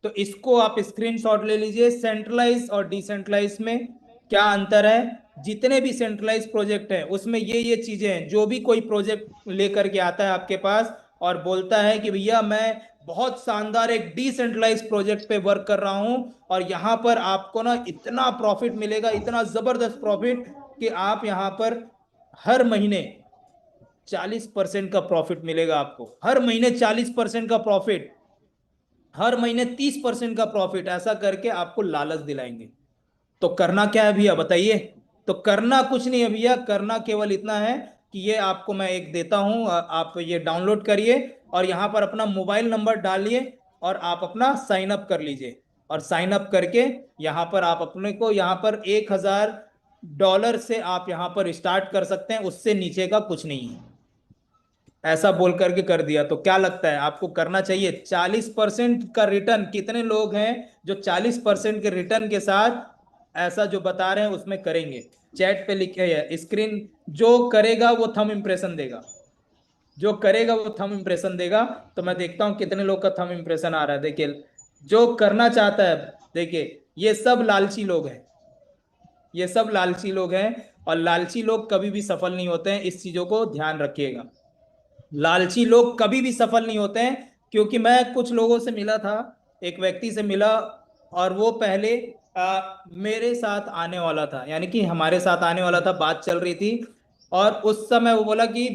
तो इसको आप स्क्रीनशॉट ले लीजिए। सेंट्रलाइज और डिसेंट्रलाइज में क्या अंतर है? जितने भी सेंट्रलाइज प्रोजेक्ट है उसमें ये चीजें हैं। जो भी कोई प्रोजेक्ट लेकर के आता है आपके पास और बोलता है कि भैया मैं बहुत शानदार एक डिसेंट्रलाइज प्रोजेक्ट पे वर्क कर रहा हूं और यहाँ पर आपको ना इतना प्रॉफिट मिलेगा, इतना जबरदस्त प्रॉफिट कि आप यहाँ पर हर महीने 40% का प्रॉफिट मिलेगा आपको, हर महीने 40% का प्रॉफिट, हर महीने 30% का प्रॉफिट, ऐसा करके आपको लालच दिलाएंगे। तो करना क्या है भैया बताइए? तो करना कुछ नहीं है भैया, करना केवल इतना है कि ये आपको मैं एक देता हूं, आप ये डाउनलोड करिए और यहाँ पर अपना मोबाइल नंबर डालिए और आप अपना साइन अप कर लीजिए। और साइन अप करके यहाँ पर आप अपने को यहाँ पर $1000 से आप यहाँ पर स्टार्ट कर सकते हैं, उससे नीचे का कुछ नहीं है। ऐसा बोल करके कर दिया। तो क्या लगता है आपको करना चाहिए? 40% का रिटर्न, कितने लोग हैं जो 40% के रिटर्न के साथ ऐसा जो बता रहे हैं उसमें करेंगे? चैट पे लिखे है स्क्रीन, जो करेगा वो थंब इंप्रेशन देगा, जो करेगा वो थंब इंप्रेशन देगा। तो मैं देखता हूं कितने लोग का थंब इंप्रेशन आ रहा है। देखिए जो करना चाहता है, देखिए ये सब लालची लोग हैं, ये सब लालची लोग हैं और लालची लोग कभी भी सफल नहीं होते हैं, इस चीजों को ध्यान रखिएगा। लालची लोग कभी भी सफल नहीं होते हैं। क्योंकि मैं कुछ लोगों से मिला था, एक व्यक्ति से मिला और वो पहले मेरे साथ आने वाला था, यानी कि हमारे साथ आने वाला था, बात चल रही थी। और उस समय वो बोला कि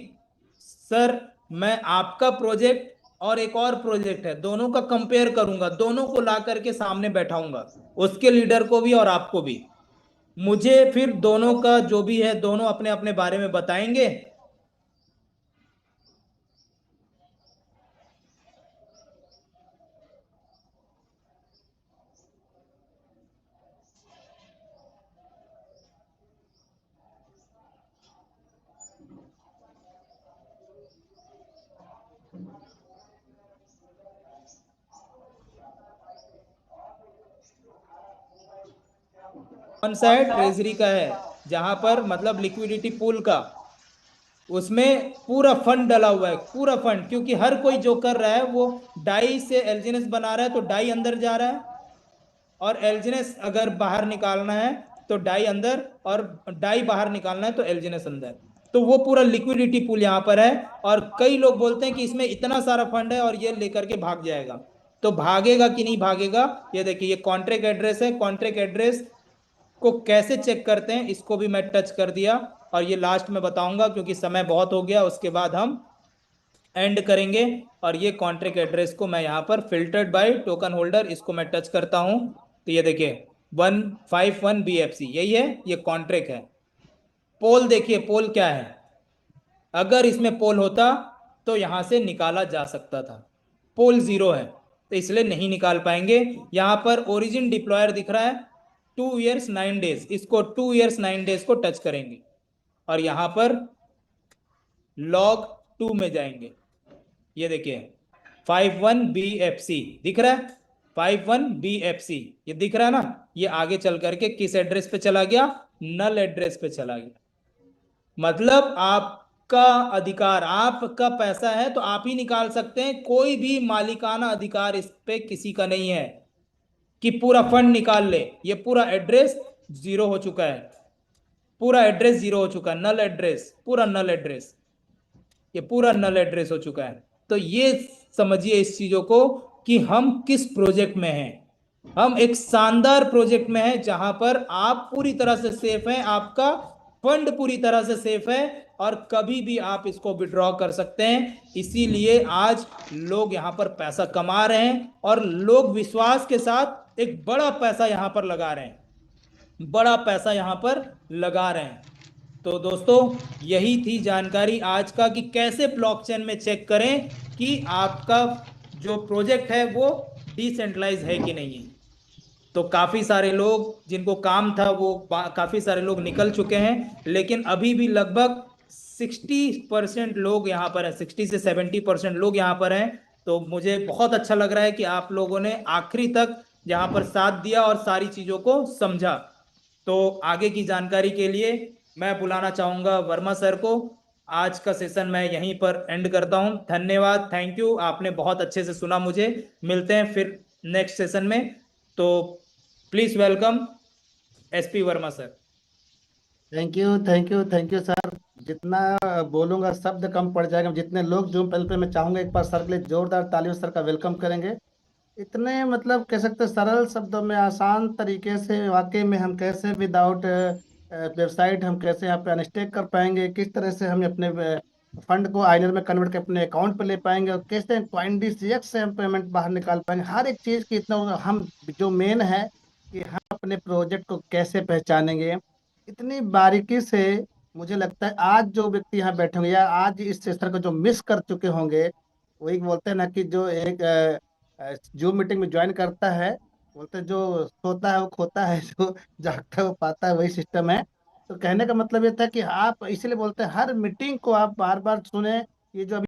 सर मैं आपका प्रोजेक्ट और एक और प्रोजेक्ट है, दोनों का कंपेयर करूंगा, दोनों को ला करके सामने बैठाऊंगा, उसके लीडर को भी और आपको भी। मुझे फिर दोनों का जो भी है, दोनों अपने अपने बारे में बताएंगे। कौन सा है? ट्रेजरी का है, जहां पर मतलब लिक्विडिटी पूल का, उसमें पूरा फंड डला हुआ है, पूरा फंड। क्योंकि हर कोई जो कर रहा है वो डाई से एलजीनेस बना रहा है, तो डाई अंदर जा रहा है और एलजीनेस अगर बाहर निकालना है तो डाई अंदर, और डाई बाहर निकालना है तो एलजीनेस अंदर। तो वो पूरा लिक्विडिटी पूल यहाँ पर है। और कई लोग बोलते हैं कि इसमें इतना सारा फंड है और ये लेकर के भाग जाएगा। तो भागेगा कि नहीं भागेगा? ये देखिए ये कॉन्ट्रैक्ट एड्रेस है। कॉन्ट्रैक्ट एड्रेस को कैसे चेक करते हैं इसको भी मैं टच कर दिया, और ये लास्ट में बताऊंगा क्योंकि समय बहुत हो गया, उसके बाद हम एंड करेंगे। और ये कॉन्ट्रैक्ट एड्रेस को मैं यहाँ पर फिल्टर्ड बाय टोकन होल्डर, इसको मैं टच करता हूँ। तो ये देखिए 151 BFC यही है, ये कॉन्ट्रैक्ट है। पोल देखिए, पोल क्या है? अगर इसमें पोल होता तो यहां से निकाला जा सकता था। पोल जीरो है तो इसलिए नहीं निकाल पाएंगे। यहां पर ओरिजिन डिप्लॉयर दिख रहा है, 2 years 9 days, इसको 2 years 9 days को टच करेंगे और यहां पर log 2 में जाएंगे। ये देखिए 51BFC दिख रहा है, 51BFC ये दिख रहा है ना। ये आगे चल करके किस एड्रेस पे चला गया? नल एड्रेस पे चला गया। मतलब आपका अधिकार, आपका पैसा है तो आप ही निकाल सकते हैं, कोई भी मालिकाना अधिकार इस पे किसी का नहीं है कि पूरा फंड निकाल ले। ये पूरा एड्रेस जीरो हो चुका है, पूरा एड्रेस जीरो हो चुका है, नल एड्रेस, पूरा नल एड्रेस, ये पूरा नल एड्रेस हो चुका है। तो ये समझिए इस चीजों को कि हम किस प्रोजेक्ट में हैं। हम एक शानदार प्रोजेक्ट में हैं जहां पर आप पूरी तरह से सेफ हैं, आपका फंड पूरी तरह से सेफ है और कभी भी आप इसको विड्रॉ कर सकते हैं। इसीलिए आज लोग यहां पर पैसा कमा रहे हैं और लोग विश्वास के साथ एक बड़ा पैसा यहां पर लगा रहे हैं, बड़ा पैसा यहां पर लगा रहे हैं। तो दोस्तों यही थी जानकारी आज का कि कैसे ब्लॉकचेन में चेक करें कि आपका जो प्रोजेक्ट है वो डिसेंट्रलाइज है कि नहीं है। तो काफी सारे लोग जिनको काम था वो काफी सारे लोग निकल चुके हैं, लेकिन अभी भी लगभग 60% लोग यहाँ पर हैं, 60 से 70% लोग यहाँ पर हैं। तो मुझे बहुत अच्छा लग रहा है कि आप लोगों ने आखिरी तक यहाँ पर साथ दिया और सारी चीजों को समझा। तो आगे की जानकारी के लिए मैं बुलाना चाहूंगा वर्मा सर को। आज का सेशन मैं यहीं पर एंड करता हूं। धन्यवाद, थैंक यू, आपने बहुत अच्छे से सुना मुझे। मिलते हैं फिर नेक्स्ट सेशन में। तो please welcome SP Verma sir. Thank you, thank you, thank you sir. जितना बोलूंगा शब्द कम पड़ जाएगा। जितने लोग जूम पैनल पे, मैं चाहूंगा एक बार सर के लिए जोरदार तालियों से सर का वेलकम करेंगे। इतने मतलब कह सकते हैं सरल शब्दों में, आसान तरीके से, वाकई में हम कैसे विदाउट वेबसाइट हम कैसे यहाँ पे अनस्टेक कर पाएंगे, किस तरह से हम अपने फंड को आइनर में कन्वर्ट कर अपने अकाउंट पे ले पाएंगे, और कैसे CoinDCX से हम पेमेंट बाहर निकाल पाएंगे, हर एक चीज़ की इतना हम जो मेन है कि हम अपने प्रोजेक्ट को कैसे पहचानेंगे, इतनी बारीकी से। मुझे लगता है आज जो व्यक्ति यहाँ बैठे होंगे या आज इस सेशन को जो मिस कर चुके होंगे, वही बोलते हैं ना कि जो एक जूम मीटिंग में ज्वाइन करता है, बोलते हैं जो सोता है वो खोता है, जो जागता है वो पाता है, वही सिस्टम है। तो कहने का मतलब ये था कि आप इसीलिए बोलते हैं हर मीटिंग को आप बार बार सुने। ये जो अभी